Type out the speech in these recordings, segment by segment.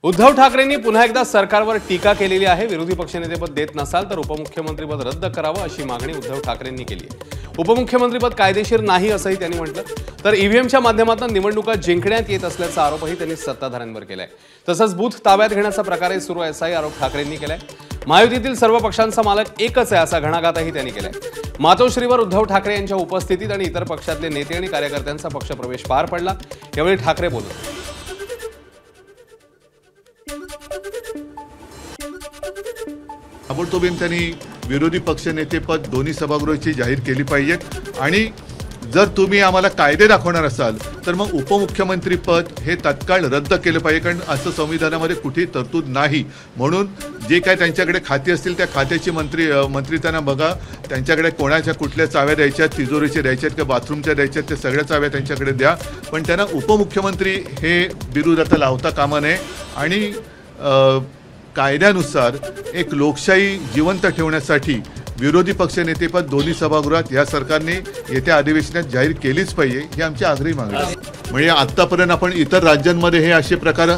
उद्धव ठाकरेंनी पुन्हा एकदा सरकारवर टीका केलेली आहे। विरोधी पक्षनेतेपद देत नसाल तर उपमुख्यमंत्रीपद रद्द करावं अशी मागणी उद्धव ठाकरेंनी केली आहे। उपमुख्यमंत्रीपद कायदेशीर नाही असंही त्यांनी म्हटलं, तर ईव्हीएमच्या माध्यमातून निवडणुका जिंकण्यात येत असल्याचा आरोपही त्यांनी सत्ताधाऱ्यांवर केलाय। तसंच बूथ ताब्यात घेण्याचा प्रकारही सुरू आहे असाही आरोप ठाकरेंनी केलाय। महायुतीतील सर्व पक्षांचा मालक एकच आहे असा घणाघातही त्यांनी केलाय। मातोश्रीवर उद्धव ठाकरे यांच्या उपस्थितीत आणि इतर पक्षातले नेते आणि कार्यकर्त्यांचा पक्षप्रवेश पार पडला। यावेळी ठाकरे बोलत ताबडतोब त्यांनी विरोधी पक्षनेतेपद दोन्ही सभागृहाची जाहीर केली पाहिजेत आणि जर तुम्ही आम्हाला कायदे दाखवणार असाल तर मग उपमुख्यमंत्रीपद हे तत्काळ रद्द केलं पाहिजे, कारण असं संविधानामध्ये कुठेही तरतूद नाही। म्हणून जे काय त्यांच्याकडे खाती असतील त्या खात्याची मंत्री त्यांना बघा, त्यांच्याकडे कोणाच्या कुठल्या चाव्या द्यायच्या, तिजोरीच्या द्यायच्यात किंवा बाथरूमच्या द्यायच्यात, त्या सगळ्या चाव्या त्यांच्याकडे द्या, पण त्यांना उपमुख्यमंत्री हे बिरुद आता लावता कामा नये। आणि कायद्यानुसार एक लोकशाही जिवंत ठेवण्यासाठी विरोधी पक्षनेतेपद दोन्ही सभागृहात या सरकारने येत्या अधिवेशनात जाहीर केलीच पाहिजे, ही आमची आग्रही मागणी आहे। म्हणजे आत्तापर्यंत आपण इतर राज्यांमध्ये हे असे प्रकार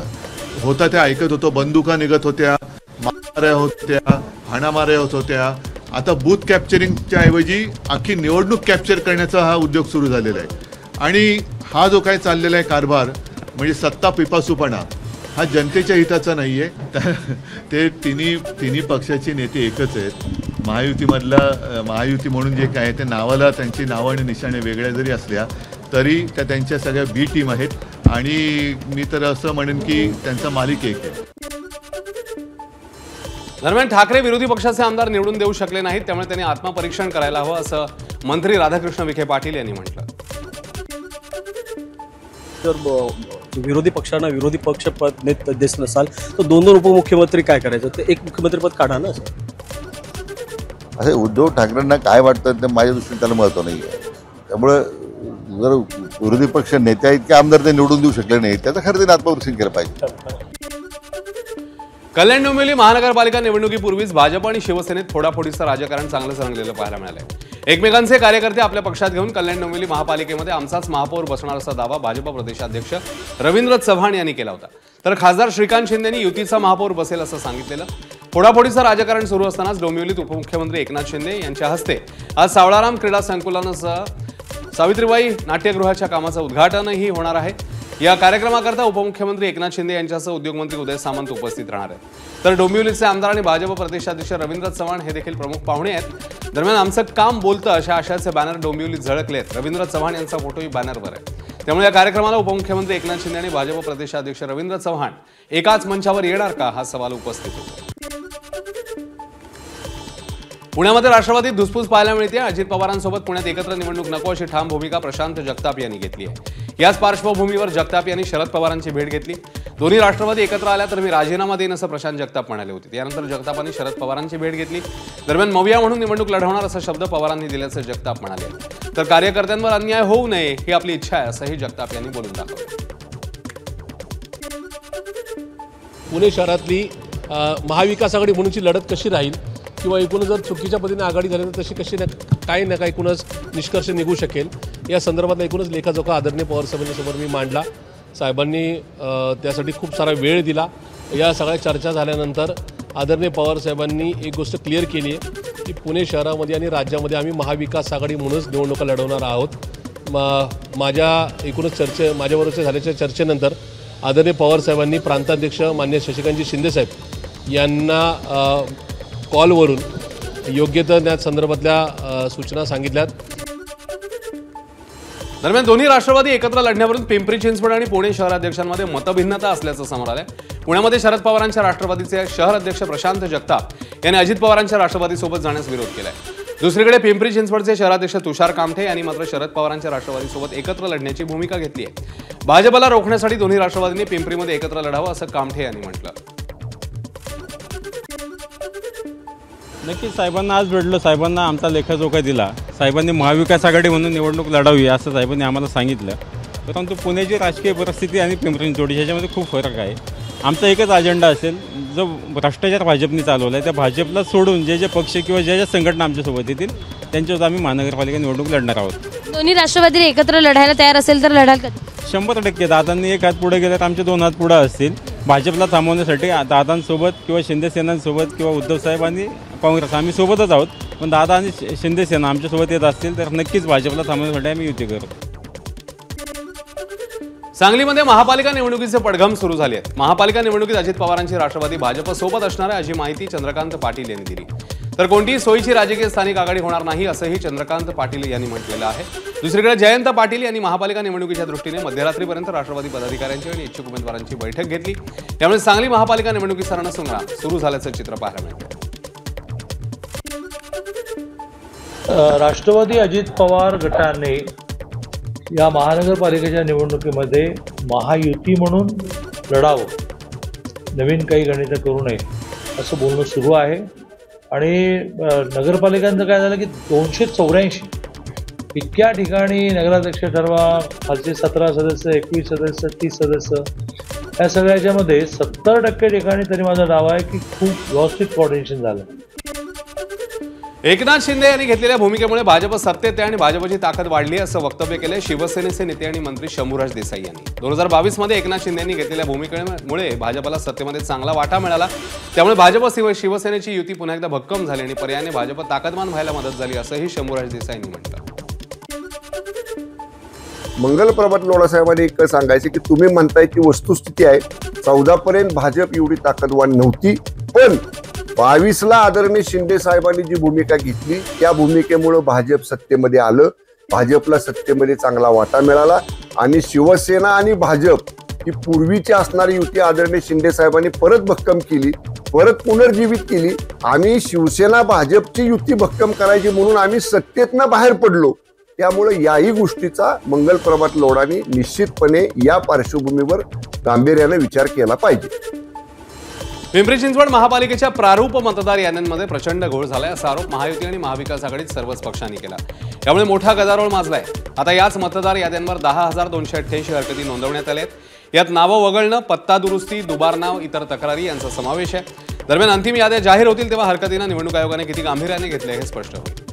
होता ते ऐकत होतो, बंदुका निघत होत्या, माऱ्या होत्या, हाणामाऱ्या होत होत्या। आता बूथ कॅप्चरिंगच्या ऐवजी अख्खी निवडणूक कॅप्चर करण्याचा हा उद्योग सुरू झालेला आहे। आणि हा जो काय चाललेला आहे कारभार म्हणजे सत्ता पिपासूपणा हा जनतेच्या हिताचा नाही आहे। ते तिन्ही पक्षाचे नेते एकच आहेत। महायुती म्हणून जे काय ते नावाला त्यांची नावं आणि निशाणे वेगळ्या जरी असल्या तरी त्या त्यांच्या सगळ्या बी टीम आहेत आणि मी तर असं म्हणेन की त्यांचा मालिक एक आहे। दरम्यान ठाकरे विरोधी पक्षाचे आमदार निवडून देऊ शकले नाहीत, त्यामुळे त्यांनी आत्मपरीक्षण करायला हवं असं मंत्री राधाकृष्ण विखे पाटील यांनी म्हटलं। विरोधी पक्षांना विरोधी पक्ष पद देत नसाल तर दोन उपमुख्यमंत्री काय करायचं, ते एक मुख्यमंत्रीपद काढा ना। असे उद्धव ठाकरेंना काय वाटतं ते माझ्या दृष्टीने त्याला महत्त्व नाही आहे। त्यामुळे जर विरोधी पक्ष नेत्या इतके आमदार ते निवडून देऊ शकले नाही, त्याचं खरं त्यांनी आत्मपरीक्षण केलं पाहिजे। कल्याण डोंबिवली महानगरपालिका निवडणुकीपूर्वीच भाजप आणि शिवसेनेत फोडाफोडीचं राजकारण चांगलंच रंगलेलं पाहायला मिळालंय। एकमेकांचे कार्यकर्ते आपल्या पक्षात घेऊन कल्याण डोंबिवली महापालिकेमध्ये आमचाच महापौर बसणार असा दावा भाजप प्रदेशाध्यक्ष रवींद्र चव्हाण यांनी केला होता, तर खासदार श्रीकांत शिंदेंनी युतीचा महापौर बसेल असं सांगितलेलं। फोडाफोडीचं राजकारण सुरू असतानाच डोंबिवलीत उपमुख्यमंत्री एकनाथ शिंदे यांच्या हस्ते आज सावळाराम क्रीडा संकुलासह सावित्रीबाई नाट्यगृहाच्या कामाचं उद्घाटनही होणार आहे। या कार्यक्रमाकरता उपमुख्यमंत्री एकनाथ शिंदे यांच्यासह उद्योगमंत्री उदय सामंत उपस्थित राहणार आहेत, तर डोंबिवलीचे आमदार आणि भाजप प्रदेशाध्यक्ष रवींद्र चव्हाण हे देखील प्रमुख पाहुणे आहेत। दरम्यान आमचं काम बोलतं अशा आशयाचे बॅनर डोंबिवलीत झळकलेत। रवींद्र चव्हाण यांचा फोटोही बॅनरवर आहे, त्यामुळे या कार्यक्रमाला उपमुख्यमंत्री एकनाथ शिंदे आणि भाजप प्रदेशाध्यक्ष रवींद्र चव्हाण एकाच मंचावर येणार का हा सवाल उपस्थित होतो। पुण्यामध्ये राष्ट्रवादीत धुसफूस पाहायला मिळते। अजित पवारांसोबत पुण्यात एकत्र निवडणूक नको अशी ठाम भूमिका प्रशांत जगताप यांनी घेतली आहे। याच पार्श्वभूमीवर जगताप यांनी शरद पवारांची भेट घेतली। दोन्ही राष्ट्रवादी एकत्र आल्या तर मी राजीनामा देईन असं प्रशांत जगताप म्हणाले होते। त्यानंतर जगतापांनी शरद पवारांची भेट घेतली। दरम्यान मविया म्हणून निवडणूक लढवणार असा शब्द पवारांनी दिल्याचं जगताप म्हणाले, तर कार्यकर्त्यांवर अन्याय होऊ नये ही आपली इच्छा आहे असंही जगताप यांनी बोलून दाखवलं। पुणे शहरातली महाविकास आघाडी म्हणूनची लढत कशी राहील किंवा एकूणच जर चुकीच्या पद्धतीने आघाडी झाली तर कशी काही ना काही एकूणच निष्कर्ष निघू शकेल या संदर्भातला एकूणच लेखाजोखा आदरणीय पवार साहेबांच्या समोर मी मांडला। साहेबांनी त्यासाठी खूप सारा वेळ दिला। या सगळ्या चर्चा झाल्यानंतर आदरणीय पवार साहेबांनी एक गोष्ट क्लिअर केली आहे की पुणे शहरामध्ये आणि राज्यामध्ये आम्ही महाविकास आघाडी म्हणूनच निवडणुका लढवणार आहोत। माझ्याबरोबर झाल्याच्या चर्चेनंतर आदरणीय पवार साहेबांनी प्रांताध्यक्ष मान्य शशिकांतजी शिंदे साहेब यांना कॉलवरून योग्य त्या संदर्भातल्या सूचना सांगितल्यात। दरम्यान दोन्ही राष्ट्रवादी एकत्र लढण्यावरून पिंपरी चिंचवड आणि पुणे शहराध्यक्षांमध्ये मतभिन्नता असल्याचं समोर आलंय। पुण्यामध्ये शरद पवारांच्या राष्ट्रवादीचे शहर अध्यक्ष प्रशांत जगताप यांनी अजित पवारांच्या राष्ट्रवादीसोबत जाण्यास विरोध केलाय। दुसरीकडे पिंपरी चिंचवडचे शहराध्यक्ष तुषार कामठे यांनी मात्र शरद पवारांच्या राष्ट्रवादीसोबत एकत्र लढण्याची भूमिका घेतली आहे। भाजपला रोखण्यासाठी दोन्ही राष्ट्रवादींनी पिंपरीमध्ये एकत्र लढावं असं कामठे यांनी म्हटलं। नक्कीच साहेबांना आज भेटलो, साहेबांना आमचा लेखाजोखा दिला। साहेबांनी महाविकास आघाडी म्हणून निवडणूक लढावी असं साहेबांनी आम्हाला सांगितलं, परंतु पुण्याची राजकीय परिस्थिती आणि पिंपरी चिंचवड ह्याच्यामध्ये खूप फरक आहे। आमचा एकच अजेंडा असेल, जो भ्रष्टाचार भाजपने चालवला आहे त्या भाजपला सोडून जे पक्ष किंवा ज्या संघटना आमच्यासोबत येतील त्यांच्यावर आम्ही महानगरपालिका निवडणूक लढणार आहोत। दोन्ही राष्ट्रवादी एकत्र लढायला तयार असेल तर लढाल कधी? 100% दादांनी एक हात पुढे गेले तर आमचे 2 हात पुढे असतील। भाजपला थांबवण्यासाठी दादांसोबत किंवा शिंदे सेनांसोबत किंवा उद्धव साहेब आणि काँग्रेस आम्ही सोबतच आहोत. पण दादा आणि शिंदे सेना आमच्यासोबत येत असतील तर नक्कीच भाजपला थांबवण्यासाठी आम्ही युती करू. सांगलीमध्ये महापालिका निवडणुकीचे पडघम सुरू झाले आहेत. महापालिका निवडणुकीत अजित पवारांची राष्ट्रवादी भाजप सोबत असणार आहे अशी माहिती चंद्रकांत पाटील यांनी दिली. तर कोणतीही सोयीची राजकीय स्थानिक आघाडी होणार नाही असंही चंद्रकांत पाटील यांनी म्हटलेलं आहे. दुसरीकडे जयंत पाटील यांनी महापालिका निवडणुकीच्या दृष्टीने मध्यरात्रीपर्यंत राष्ट्रवादी पदाधिकाऱ्यांची आणि इच्छुक उमेदवारांची बैठक घेतली. त्यामुळे सांगली महापालिका निवडणुकीचा रणसंग्राम सुरू झाल्याचं चित्र पाहायला मिळतं. राष्ट्रवादी अजित पवार गटाने या महानगरपालिकेच्या निवडणुकीमध्ये महायुती म्हणून लढावं, नवीन काही गणितं करू नये असं बोलणं सुरू आहे. आणि नगरपालिकांचं काय झालं की 284 इतक्या ठिकाणी नगराध्यक्ष ठरवा, खालचे 17 सदस्य, 21 सदस्य, 30 सदस्य, या सगळ्याच्यामध्ये 70% ठिकाणी तरी माझा दावा आहे की खूप व्यवस्थित कोऑर्डिनेशन झालं. एकनाथ शिंदे यांनी घेतलेल्या भूमिकेमुळे भाजप सत्तेत आहे आणि भाजपची ताकद वाढली असं वक्तव्य केलंय शिवसेनेचे नेते आणि मंत्री शंभूराज देसाई यांनी. 2022 मध्ये एकनाथ शिंदे यांनी घेतलेल्या भूमिकेमुळे भाजपला सत्तेमध्ये चांगला वाटा मिळाला. त्यामुळे भाजप शिवसेनेची युती पुन्हा एकदा भक्कम झाली आणि पर्यायाने भाजप ताकदवान व्हायला मदत झाली असंही शंभूराज देसाई यांनी म्हटलं. मंगलप्रभात लोढासाहेबांनी एक सांगायचे की तुम्ही म्हणताय की वस्तुस्थिती आहे 14 पर्यंत भाजप एवढी ताकदवान नव्हती, पण 22ला आदरणीय शिंदे साहेबांनी जी भूमिका घेतली त्या भूमिकेमुळे भाजप सत्तेमध्ये आलं, भाजपला सत्तेमध्ये चांगला वाटा मिळाला आणि शिवसेना आणि भाजप ही पूर्वीची असणारी युती आदरणीय शिंदे साहेबांनी परत भक्कम केली, परत पुनर्जीवित केली. आम्ही शिवसेना भाजपची युती भक्कम करायची म्हणून आम्ही सत्तेतनं बाहेर पडलो. त्यामुळे याही गोष्टीचा मंगलप्रभात लोढांनी निश्चितपणे या पार्श्वभूमीवर गांभीर्याने विचार केला पाहिजे. पिंपरी चिंचवड महापालिकेच्या प्रारूप मतदार याद्यांमध्ये प्रचंड घोळ झालाय असा आरोप महायुती आणि महाविकास आघाडीत सर्वच पक्षांनी केला. यामुळे मोठा गदारोळ माजलाय. आता याच मतदार याद्यांवर 10,288 हरकती नोंदवण्यात आल्या आहेत. यात नावं वगळणं, पत्ता दुरुस्ती, दुबार नाव, इतर तक्रारी यांचा समावेश आहे. दरम्यान अंतिम याद्या जाहीर होतील तेव्हा हरकतींना निवडणूक आयोगाने किती गांभीर्याने घेतले हे स्पष्ट होईल.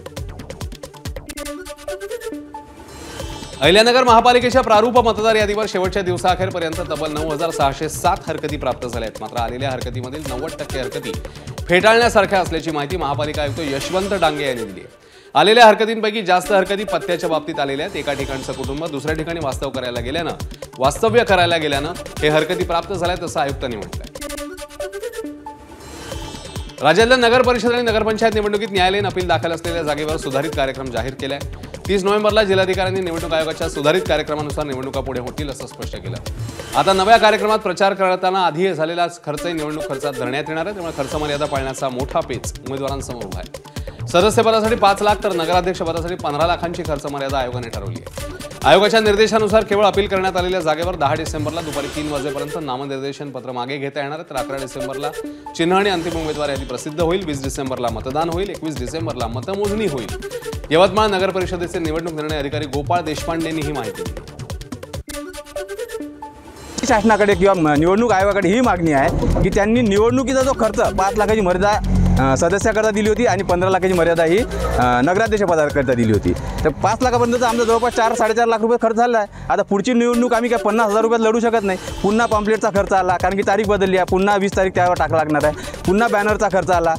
अहिल्यानगर महापालिकेच्या प्रारूप मतदार यादीवर शेवटच्या दिवसाअखेरपर्यंत तब्बल 9,607 हरकती प्राप्त झाल्या आहेत. मात्र आलेल्या हरकतीमधील 90% हरकती फेटाळण्यासारख्या असल्याची माहिती महापालिका आयुक्त यशवंत डांगे यांनी दिली आहे. आलेल्या हरकतींपैकी जास्त हरकती पत्त्याच्या बाबतीत आलेल्या आहेत. एका ठिकाणचं कुटुंब दुसऱ्या ठिकाणी वास्तव्य करायला गेल्यानं हे हरकती प्राप्त झाल्यात असं आयुक्तांनी म्हटलंय. राज्यातल्या नगर परिषद आणि नगरपंचायत निवडणुकीत न्यायालयीन अपील दाखल असलेल्या जागेवर सुधारित कार्यक्रम जाहीर केलाय. 30 नोव्हेंबरला जिल्हाधिकाऱ्यांनी निवडणूक आयोगाच्या सुधारित कार्यक्रमानुसार निवडणुका पुढे होतील असं स्पष्ट केलं. आता नव्या कार्यक्रमात प्रचार करताना आधी झालेला खर्चही निवडणूक खर्चात धरण्यात येणार आहे. त्यामुळे खर्च मर्यादा पाळण्याचा मोठा पेच उमेदवारांसमोर उभा आहे. सदस्यपदासाठी 5 लाख तर नगराध्यक्षपदासाठी 15 लाखांची खर्च मर्यादा आयोगाने ठरवली आहे. आयोगाच्या निर्देशानुसार केवळ अपील करण्यात आलेल्या जागेवर 10 डिसेंबरला दुपारी 3 वाजेपर्यंत नामनिर्देशन पत्र मागे घेता येणार आहे. तर 11 डिसेंबरला चिन्ह आणि अंतिम उमेदवार यादी प्रसिद्ध होईल. 20 डिसेंबरला मतदान होईल. 21 डिसेंबरला मतमोजणी होईल. यवतमाळ नगर परिषदेचे निवडणूक निर्णय अधिकारी गोपाळ देशपांडेंनी ही माहिती दिली. शासनाकडे किंवा निवडणूक आयोगाकडे ही मागणी आहे की त्यांनी निवडणुकीचा जो खर्च 5 लाखाची मर्यादा सदस्याकरता दिली होती आणि 15 लाखाची मर्यादा ही नगराध्यक्ष पदाकरता दिली होती. तर 5 लाखापर्यंत आमचा जवळपास 4-4.5 लाख रुपये खर्च झाला आहे. आता पुढची निवडणूक आम्ही काय 50,000 रुपयात लढू शकत नाही. पुन्हा पॉम्पलेटचा खर्च आला, कारण की तारीख बदलली आहे. पुन्हा 20 तारीख त्यावर टाका लागणार आहे. पुन्हा बॅनरचा खर्च आला.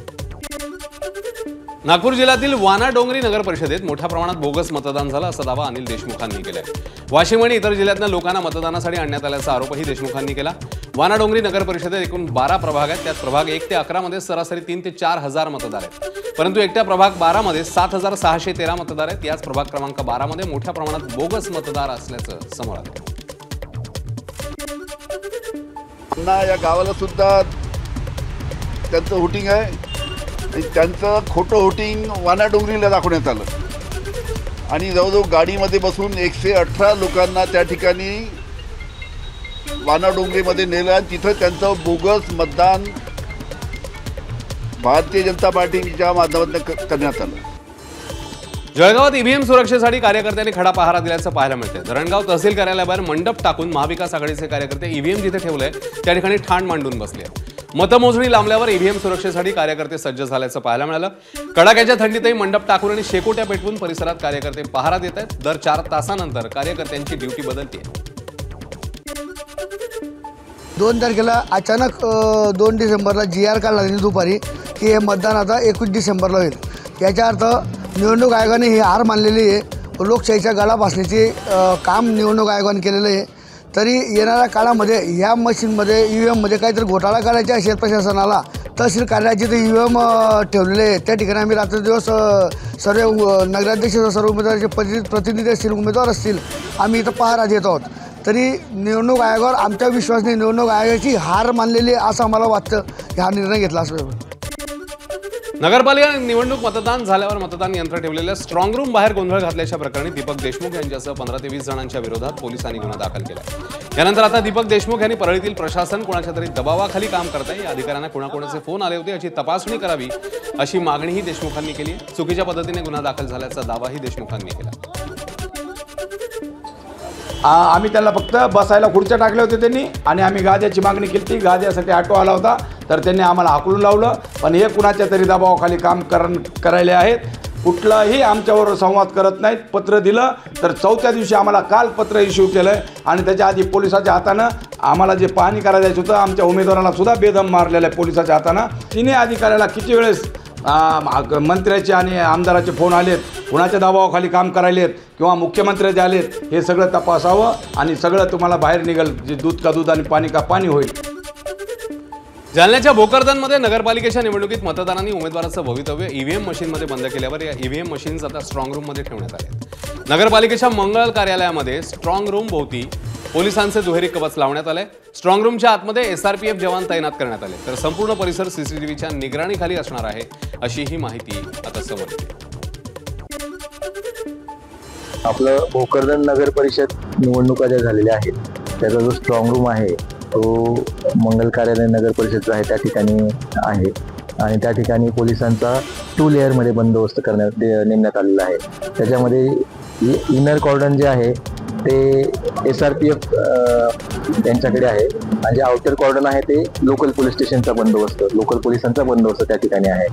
नागपूर जिल्ह्यातील वाना डोंगरी नगर परिषदेत मोठ्या प्रमाणात बोगस मतदान झालं असा दावा अनिल देशमुखांनी केलाय. वाशिम आणि इतर जिल्ह्यातल्या लोकांना मतदानासाठी आणण्यात आल्याचा आरोपही देशमुखांनी केला. वाना डोंगरी नगर परिषदेत एकूण 12 प्रभाग आहेत. त्यात प्रभाग 1 ते 11 मध्ये सरासरी 3 ते 4 हजार मतदार आहेत. परंतु एकट्या प्रभाग 12 मध्ये 7,613 मतदार आहेत. याच प्रभाग क्रमांक 12 मध्ये मोठ्या प्रमाणात बोगस मतदार असल्याचं समोर आलं. या गावाला सुद्धा त्यांचं होटिंग आहे आणि त्यांचं खोटं होटिंग वाना डोंगरीला दाखवण्यात आलं आणि जवळजवळ गाडीमध्ये बसून 118 लोकांना त्या ठिकाणी वाना डोंगरीमध्ये नेलं आणि तिथं त्यांचं बोगस मतदान भारतीय जनता पार्टीच्या माध्यमातून करण्यात आलं. जळगावात ईव्हीएम सुरक्षेसाठी कार्यकर्त्यांनी खडा पहारा दिल्याचं पाहायला मिळतंय. धरणगाव तहसील कार्यालयाबाहेर मंडप टाकून महाविकास आघाडीचे कार्यकर्ते ईव्हीएम जिथे ठेवलंय त्या ठिकाणी ठाण मांडून बसले. मतमोजणी लांबल्यावर ईव्हीएम सुरक्षेसाठी कार्यकर्ते सज्ज झाल्याचं पाहायला मिळालं. कडाक्याच्या थंडीतही मंडप टाकून आणि शेकोट्या पेटवून परिसरात कार्यकर्ते पहारा देत आहेत. दर 4 तासानंतर कार्यकर्त्यांची ड्युटी बदलते. 2 तारखेला अचानक 2 डिसेंबरला GR काढला त्यांनी दुपारी की हे मतदान आता 21 डिसेंबरला होईल. याचा अर्थ निवडणूक आयोगाने ही हार मानलेली आहे. लोकशाहीच्या गळा फासण्याचे काम निवडणूक आयोगाने केलेलं आहे. तरी येणाऱ्या काळामध्ये ह्या मशीनमध्ये EVMमध्ये काहीतरी घोटाळा करायचा असेल प्रशासनाला, तहसील कार्यालयाचे ते EVM ठेवलेले आहे. त्या ठिकाणी आम्ही रात्रदिवस सर्व नगराध्यक्ष सर्व उमेदवाराचे प्रतिनिधी असतील, उमेदवार असतील, आम्ही इथं पहारा देत आहोत. तरी निवडणूक आयोगावर आमच्या विश्वासाने निवडणूक आयोगाची हार मानलेली आहे असं आम्हाला वाटतं. हा निर्णय घेतला असं. नगरपालिका निवडणूक मतदान झाल्यावर मतदान यंत्र ठेवलेल्या स्ट्रॉंग रूम बाहेर गोंधळ घातल्याच्या प्रकरणी दीपक देशमुख यांच्यासह 15 ते 20 जणांच्या विरोधात पोलिसांनी गुन्हा दाखल केला. यानंतर आता दीपक देशमुख यांनी परळीतील प्रशासन कोणाच्या तरी दबावाखाली काम करताय, या अधिकाऱ्यांना कोणाकोणाचे फोन आले होते याची तपासणी करावी अशी मागणीही देशमुखांनी केली आहे. चुकीच्या पद्धतीने गुन्हा दाखल झाल्याचा दावाही देशमुखांनी केला. आम्ही त्याला फक्त बसायला खुर्च्या टाकल्या होत्या त्यांनी, आणि आम्ही गाद्याची मागणी केली ती. गाद्यासाठी ऑटो आला होता तर त्यांनी आम्हाला हाकलून लावलं. पण हे कुणाच्या तरी दबावाखाली काम करायले आहेत. कुठलाही आमच्यावर संवाद करत नाहीत. पत्र दिलं तर 4थ्या दिवशी आम्हाला काल पत्र इश्यू केलं आहे, आणि त्याच्या आधी पोलिसाच्या हातानं आम्हाला जे पाहणी करायचं होतं आमच्या उमेदवाराला सुद्धा बेदम मारलेलं आहे पोलिसाच्या हातानं. तिन्ही अधिकाऱ्याला किती वेळेस मंत्र्याचे आणि आमदाराचे फोन आलेत, कुणाच्या दबावाखाली काम करायलेत किंवा मुख्यमंत्र्याचे आलेत, हे सगळं तपासावं आणि सगळं तुम्हाला बाहेर निघेल. जे दूध का दूध आणि पाणी का पाणी होईल. जालन्याच्या भोकरदनमध्ये नगरपालिकेच्या निवडणुकीत मतदारांनी उमेदवाराचं भवितव्य EVM मशीनमध्ये बंद केल्यावर या EVM मशीन्स आता स्ट्रॉंग रूममध्ये ठेवण्यात आले. नगरपालिकेच्या मंगळ कार्यालयामध्ये स्ट्रॉंग रूम भोवती पोलिसांचे दुहेरी कवच लावण्यात आले. स्ट्रॉंग रूमच्या आतमध्ये SRPF जवान तैनात करण्यात आले, तर संपूर्ण परिसर CCTVच्या निगराणीखाली असणार आहे अशी ही माहिती आता समोर येते. आपलं भोकरदन नगर परिषद निवडणुका ज्या झालेल्या आहेत त्याचा जो स्ट्रॉंग रूम आहे तो मंगल कार्यालय नगर परिषदचा आहे त्या ठिकाणी आहे, आणि त्या ठिकाणी पोलिसांचा 2 लेअरमध्ये बंदोबस्त नेमण्यात आलेला आहे. त्याच्यामध्ये इनर कॉर्डन जे आहे ते SRPF यांच्याकडे आहे, आणि जे आउटर कॉर्डन आहे ते लोकल पोलीस स्टेशनचा बंदोबस्त, लोकल पोलिसांचा बंदोबस्त त्या ठिकाणी आहे.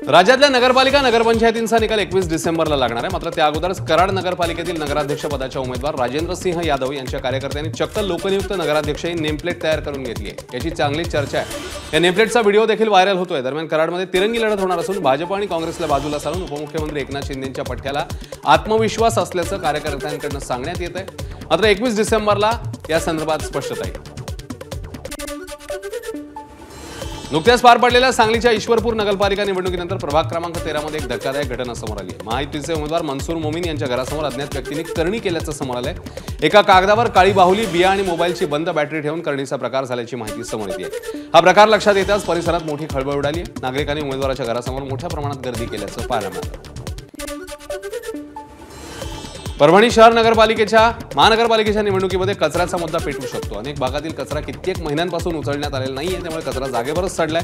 राज्यातल्या नगरपालिका नगरपंचायतींचा निकाल 21 डिसेंबरला लागणार आहे. मात्र त्या अगोदरच कराड नगरपालिकेतील नगराध्यक्ष पदाच्या उमेदवार राजेंद्र सिंह यादव यांच्या कार्यकर्त्यांनी चक्क लोकनियुक्त नगराध्यक्षही नेमप्लेट तयार करून घेतली आहे. याची चांगली चर्चा आहे. या नेमप्लेटचा व्हिडिओ देखील व्हायरल होतोय. दरम्यान कराडमध्ये तिरंगी लढत होणार असून भाजप आणि काँग्रेसला बाजूला सारून उपमुख्यमंत्री एकनाथ शिंदेंच्या पठ्याला आत्मविश्वास असल्याचं कार्यकर्त्यांकडून सांगण्यात येत आहे. मात्र 21 डिसेंबरला या संदर्भात स्पष्टता येईल. नुकत्याच पार पडलेल्या सांगलीच्या ईश्वरपूर नगरपालिका निवडणुकीनंतर प्रभाग क्रमांक 13 मध्ये एक धक्कादायक घटना समोर आली आहे. महायुतीचे उमेदवार मनसूर मोमीन यांच्या घरासमोर अज्ञात व्यक्तींनी करणी केल्याचं समोर आलंय. एका कागदावर काळी बाहुली, बिया आणि मोबाईलची बंद बॅटरी ठेवून करणीचा प्रकार झाल्याची माहिती समोर येते. हा प्रकार लक्षात येताच परिसरात मोठी खळबळ उडाली आहे. नागरिकांनी उमेदवाराच्या घरासमोर मोठ्या प्रमाणात गर्दी केल्याचं पाहायला मिळालं. परभणी शहर महानगरपालिकेच्या निवडणुकीमध्ये कचऱ्याचा मुद्दा पेटू शकतो. अनेक भागातील कचरा कित्येक महिन्यांपासून उचलण्यात आलेला नाहीये, त्यामुळे कचरा जागेवरच सडलाय.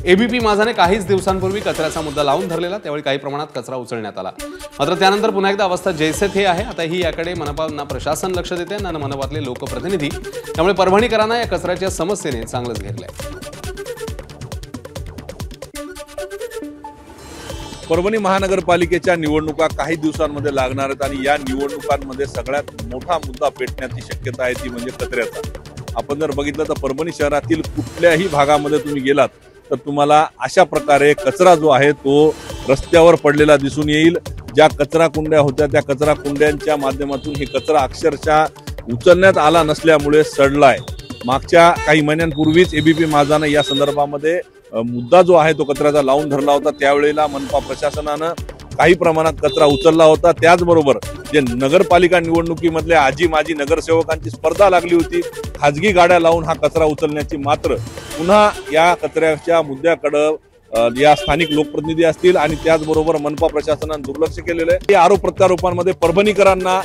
ABP माझाने काहीच दिवसांपूर्वी कचऱ्याचा मुद्दा लावून धरलेला, त्यावेळी काही प्रमाणात कचरा उचलण्यात आला. मात्र त्यानंतर पुन्हा एकदा अवस्था जैसे थे आहे. आता ही याकडे मनपा ना प्रशासन लक्ष देते ना मनपातले लोकप्रतिनिधी, त्यामुळे परभणीकरांना या कचऱ्याच्या समस्येने चांगलंच घेरलंय. परभणी महानगरपालिकेच्या निवडणुका काही दिवसांमध्ये लागणार आहेत, आणि या निवडणुकांमध्ये सगळ्यात मोठा मुद्दा पेटण्याची शक्यता आहे ती म्हणजे कचऱ्याचा. आपण जर बघितलं तर परभणी शहरातील कुठल्याही भागामध्ये तुम्ही गेलात तर तुम्हाला अशा प्रकारे कचरा जो आहे तो रस्त्यावर पडलेला दिसून येईल. ज्या कचरा कुंड्या होत्या त्या कचरा कुंड्यांच्या माध्यमातून ही कचरा अक्षरशः उचलण्यात आला नसल्यामुळे सडलाय. मागच्या काही महिन्यांपूर्वीच ABP माझानं या संदर्भामध्ये मुद्दा जो आहे तो कचऱ्याचा लावून धरला होता. त्यावेळेला मनपा प्रशासनानं काही प्रमाणात कचरा उचलला होता. त्याचबरोबर जे नगरपालिका निवडणुकीमधले आजी माजी नगरसेवकांची स्पर्धा लागली होती खाजगी गाड्या लावून हा कचरा उचलण्याची, मात्र पुन्हा या कचऱ्याच्या मुद्द्याकडं या स्थानिक लोकप्रतिनिधी असतील आणि त्याचबरोबर मनपा प्रशासनानं दुर्लक्ष केलेलं आहे. या आरोप प्रत्यारोपांमध्ये परभणीकरांना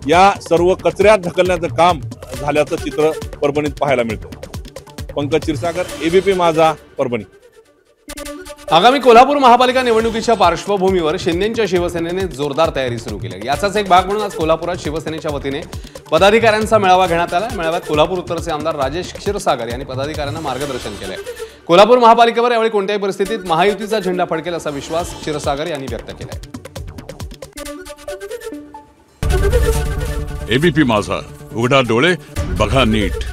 या सर्व कचऱ्यात ढकलण्याचं काम झाल्याचं चित्र परभणीत पाहायला मिळतं. पंकज क्षीरसागर, ABP माझा, परभणी. आगामी कोल्हापूर महापालिका निवडणुकीच्या पार्श्वभूमीवर शिंदेच्या शिवसेनेने जोरदार तयारी सुरू केली. याचाच एक भाग म्हणून आज कोल्हापुरात शिवसेनेच्या वतीने पदाधिकाऱ्यांचा मेळावा घेण्यात आला. मेळाव्यात कोल्हापूर उत्तरचे आमदार राजेश क्षीरसागर यांनी पदाधिकाऱ्यांना मार्गदर्शन केले. कोल्हापूर महापालिकेवर यावेळी कोणत्याही परिस्थितीत महायुतीचा झेंडा फडकेल असा विश्वास क्षीरसागर यांनी व्यक्त केला. ABP माझा, उघडा डोळे बघा नीट.